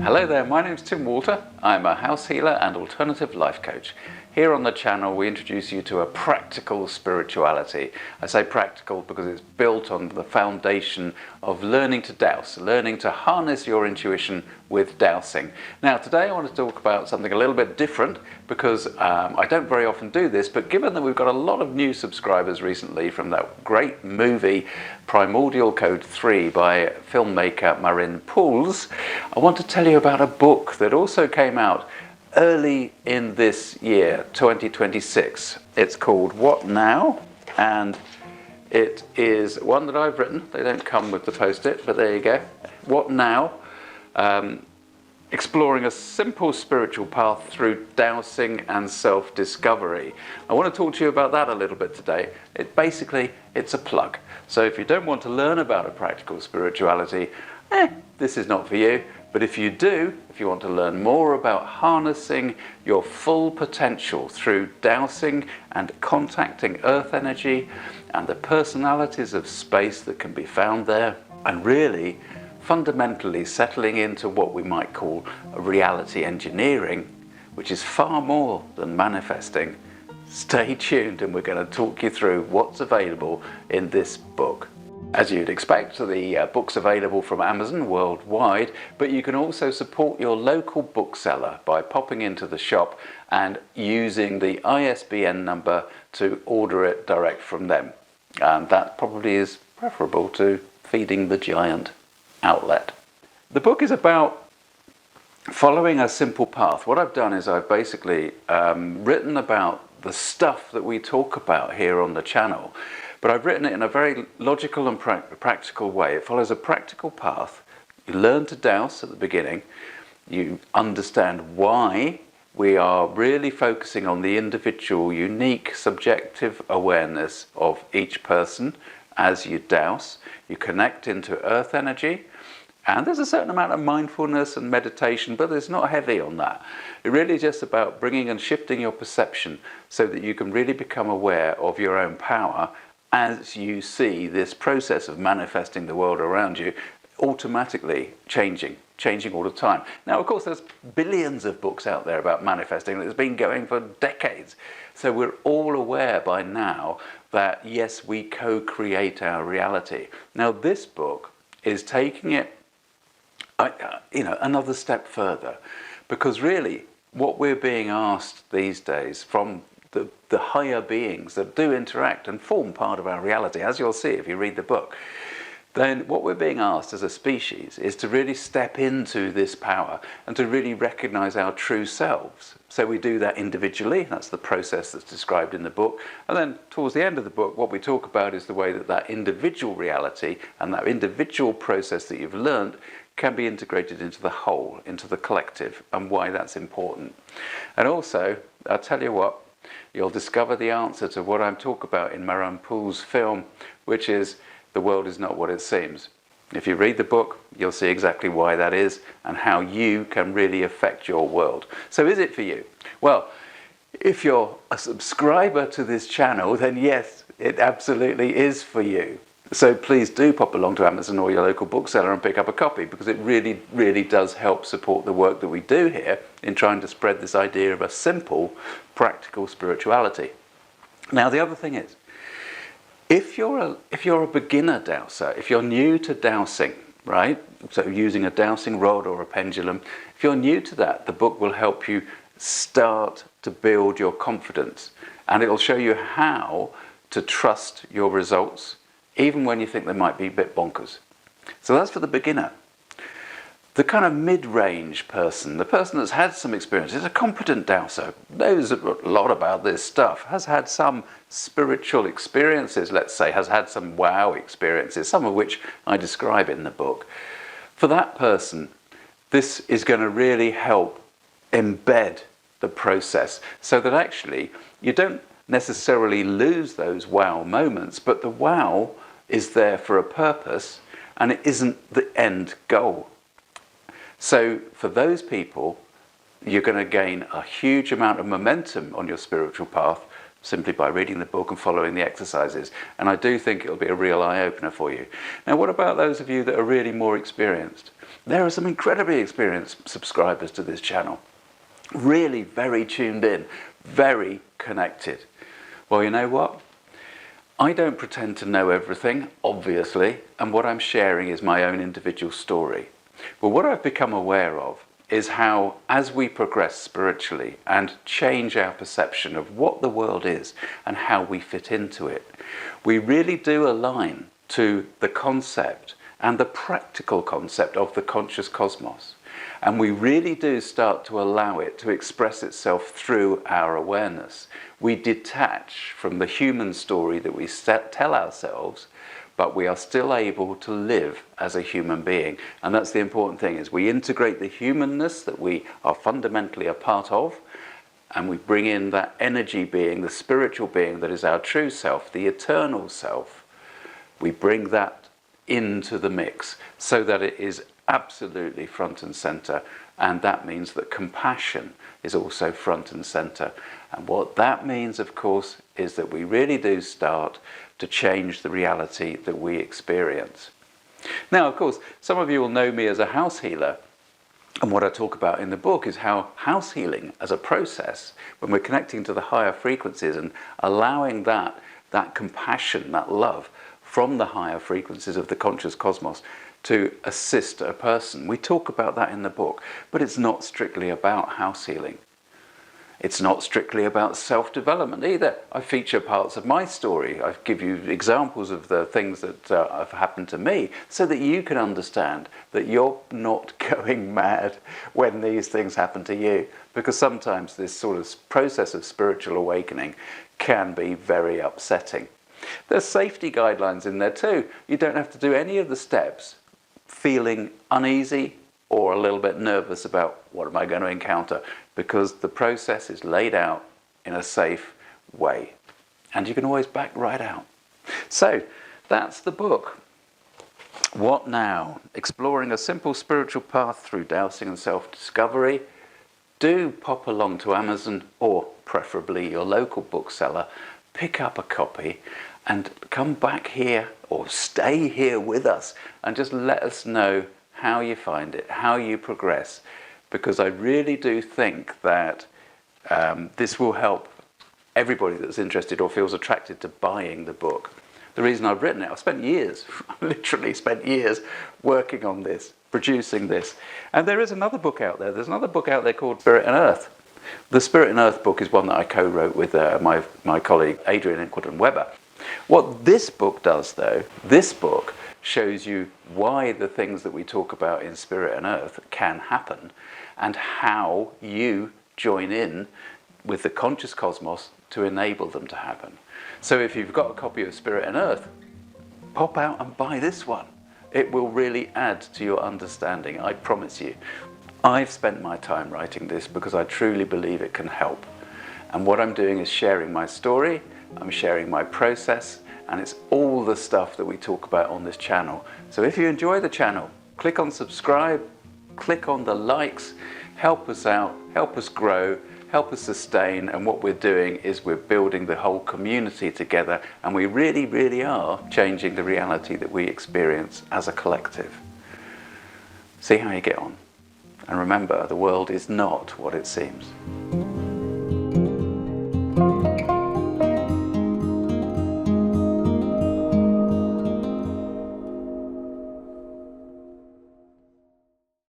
Hello there, my name's Tim Walter. I'm a house healer and alternative life coach. Here on the channel we introduce you to a practical spirituality. I say practical because it's built on the foundation of learning to dowse, learning to harness your intuition with dowsing. Now today I want to talk about something a little bit different because I don't very often do this, but given that we've got a lot of new subscribers recently from that great movie Primordial Code 3 by filmmaker Marin Pouls, I want to tell you about a book that also came out early in this year, 2026. It's called What Now? And it is one that I've written. They don't come with the post-it, but there you go. What Now? Exploring a simple spiritual path through dowsing and self-discovery. I want to talk to you about that a little bit today. It's a plug. So if you don't want to learn about a practical spirituality, this is not for you. But if you do, if you want to learn more about harnessing your full potential through dowsing and contacting earth energy and the personalities of space that can be found there, and really fundamentally settling into what we might call reality engineering, which is far more than manifesting, stay tuned and we're going to talk you through what's available in this book. As you'd expect, the book's available from Amazon worldwide, but you can also support your local bookseller by popping into the shop and using the ISBN number to order it direct from them. And that probably is preferable to feeding the giant outlet. The book is about following a simple path. What I've done is I've basically written about the stuff that we talk about here on the channel, but I've written it in a very logical and practical way. It follows a practical path. You learn to dowse at the beginning. You understand why we are really focusing on the individual, unique, subjective awareness of each person as you dowse. You connect into earth energy. And there's a certain amount of mindfulness and meditation, but it's not heavy on that. It really is just about bringing and shifting your perception so that you can really become aware of your own power as you see this process of manifesting the world around you automatically changing all the time. Now, of course, there's billions of books out there about manifesting. It's been going for decades. So we're all aware by now that, yes, we co-create our reality. Now, this book is taking it another step further, because really what we're being asked these days from the higher beings that do interact and form part of our reality, as you'll see if you read the book, then what we're being asked as a species is to really step into this power and to really recognize our true selves. So we do that individually. That's the process that's described in the book. And then towards the end of the book, what we talk about is the way that individual reality and that individual process that you've learned can be integrated into the whole, into the collective, and why that's important. And also, I'll tell you what, you'll discover the answer to what I'm talking about in Marin Pouls' film, which is the world is not what it seems. If you read the book, you'll see exactly why that is and how you can really affect your world. So is it for you? Well, if you're a subscriber to this channel, then yes, it absolutely is for you. So please do pop along to Amazon or your local bookseller and pick up a copy, because it really, really does help support the work that we do here in trying to spread this idea of a simple, practical spirituality. Now, the other thing is, if you're a beginner dowser, if you're new to dowsing, right, so using a dowsing rod or a pendulum, if you're new to that, the book will help you start to build your confidence, and it'll show you how to trust your results, even when you think they might be a bit bonkers. So that's for the beginner. The kind of mid-range person, the person that's had some experience, is a competent dowser, knows a lot about this stuff, has had some spiritual experiences, let's say, has had some wow experiences, some of which I describe in the book. For that person, this is going to really help embed the process so that actually you don't necessarily lose those wow moments, but the wow is there for a purpose and it isn't the end goal. So for those people, you're going to gain a huge amount of momentum on your spiritual path simply by reading the book and following the exercises. And I do think it'll be a real eye-opener for you. Now, what about those of you that are really more experienced? There are some incredibly experienced subscribers to this channel. Really very tuned in, very connected. Well, you know what? I don't pretend to know everything, obviously, and what I'm sharing is my own individual story. But what I've become aware of is how, as we progress spiritually and change our perception of what the world is and how we fit into it, we really do align to the concept and the practical concept of the conscious cosmos. And we really do start to allow it to express itself through our awareness. We detach from the human story that we tell ourselves, but we are still able to live as a human being. And that's the important thing, is we integrate the humanness that we are fundamentally a part of, and we bring in that energy being, the spiritual being that is our true self, the eternal self. We bring that into the mix so that it is absolutely front and center, and that means that compassion is also front and center. And what that means, of course, is that we really do start to change the reality that we experience. Now, of course, some of you will know me as a house healer, and what I talk about in the book is how house healing as a process, when we're connecting to the higher frequencies and allowing that compassion, that love from the higher frequencies of the conscious cosmos to assist a person. We talk about that in the book, but it's not strictly about house healing. It's not strictly about self-development either. I feature parts of my story. I give you examples of the things that have happened to me so that you can understand that you're not going mad when these things happen to you. Because sometimes this sort of process of spiritual awakening can be very upsetting. There's safety guidelines in there too. You don't have to do any of the steps feeling uneasy or a little bit nervous about what am I going to encounter, because the process is laid out in a safe way. And you can always back right out. So that's the book. What now? Exploring a simple spiritual path through dowsing and self-discovery. Do pop along to Amazon, or preferably your local bookseller, pick up a copy and come back here or stay here with us and just let us know how you find it, how you progress, because I really do think that this will help everybody that's interested or feels attracted to buying the book. The reason I've written it, I've spent years, literally spent years working on this, producing this. And there is another book out there. There's another book out there called Spirit and Earth. The Spirit and Earth book is one that I co-wrote with my colleague Adrian Inquidon-Weber. What this book does, though, this book shows you why the things that we talk about in Spirit and Earth can happen, and how you join in with the conscious cosmos to enable them to happen. So if you've got a copy of Spirit and Earth, pop out and buy this one. It will really add to your understanding, I promise you. I've spent my time writing this because I truly believe it can help. And what I'm doing is sharing my story, I'm sharing my process, and it's all the stuff that we talk about on this channel. So if you enjoy the channel, click on subscribe, click on the likes, help us out, help us grow, help us sustain. And what we're doing is we're building the whole community together, and we really, really are changing the reality that we experience as a collective. See how you get on. And remember, the world is not what it seems.